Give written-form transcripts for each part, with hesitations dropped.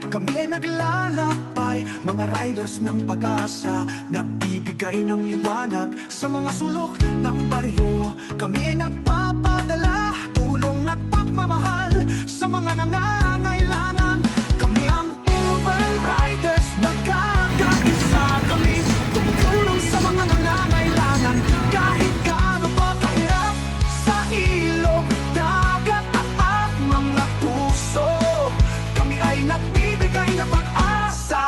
Kami ay naglalakbay, mga riders ng pag-asa, nagbibigay ng liwanag sa mga sulok ng baryo. Kami ay nagpapadala, tulong at pagmamahal sa mga nangangailangan. Kami ang Urban Riders, nagkakaisa kami, tumutulong sa mga nangangailangan. Kahit gaano pa kahirap, sa ilog, dagat at mga puso, kami ay nagbibigay ng pag-asa.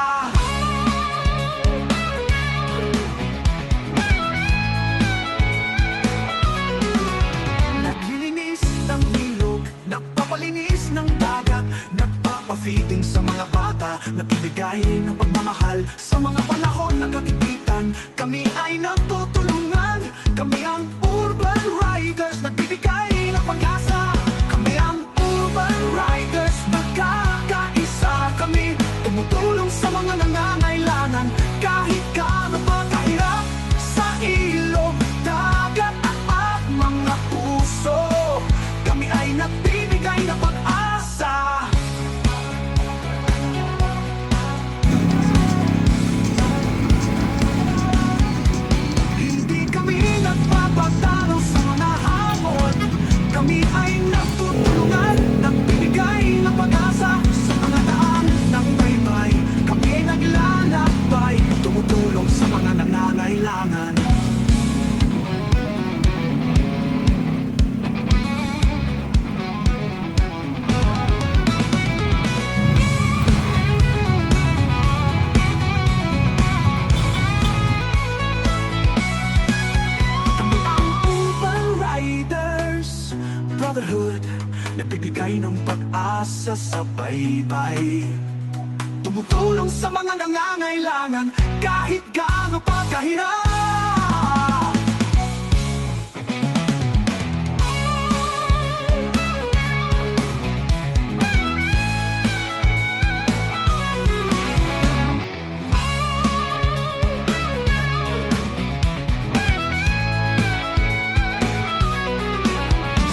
Naglilinis ng ilog, nagpapalinis ng dagat, nagpapafeeding sa mga bata, nagbibigay ng pagmamahal sa mga panahon ng kagipitan. Kami ay nagtutulungan, kami ang Urban Riders, nagbibigay ng pag-asa. Kami ang Urban Riders, nagkakaisa kami, tumutulong sa mga nangangailangan. Kahit gaano pa kahirap, sa ilog, dagat at mga puso, kami ay nagbibigay ng pag-asa. Hindi kami nagpapatalo sa mga hamon, kami ay nagtutulungan, nagbibigay ng pag-asa sa mga daan ng baybay. Kami ay naglalakbay, tumutulong sa mga nangangailangan. Kami ang Urban Riders, brotherhood, nagbibigay ng pag-asa sa baybay. Tumutulong sa mga nangangailangan, kahit gaano pa kahirap.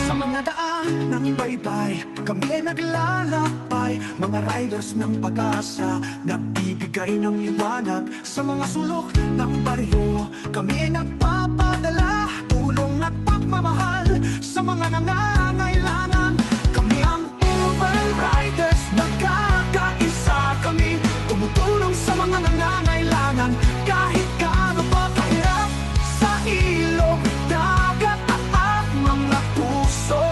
Sa mga daan ng baybay, kami ay naglalakbay, mga riders ng pag-asa, nagbibigay ng liwanag sa mga sulok ng baryo. Kami ay nagpapadala, tulong at pagmamahal sa mga nangangailangan. Kami ang Urban Riders, nagkakaisa kami, tumutulong sa mga nangangailangan. Kahit gaano pa kahirap, sa ilog, dagat at mga puso,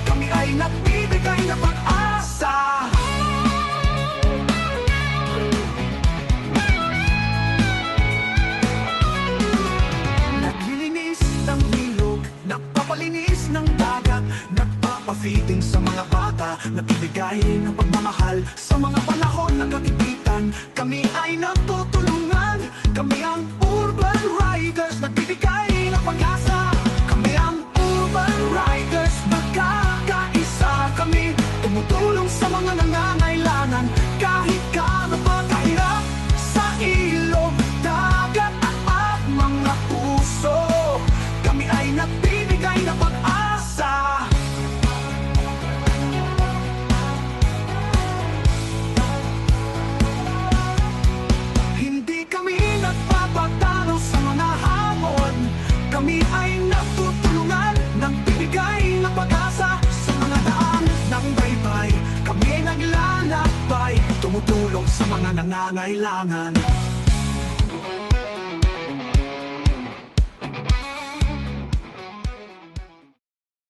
kami ay nagbibigay ng pag-asa. nagbibigay ng pagmamahal sa mga panahon ng kagipitan. Kami ay nagtutulungan, kami ang Urban Riders, nagbibigay ng pag-asa. Kami ang Urban Riders, magkakaisa kami, tumutulong sa mga nangangailangan. Kahit gaano pa kahirap sa ilog, dagat at mga puso, kami ay nagbibigay ng pag-asa. Hindi kami nagpapatalo sa mga hamon, kami ay nagtutulungan, nagbibigay ng pag-asa. Sa mga daan ng baybay, kami naglalakbay, tumutulong sa mga nangangailangan.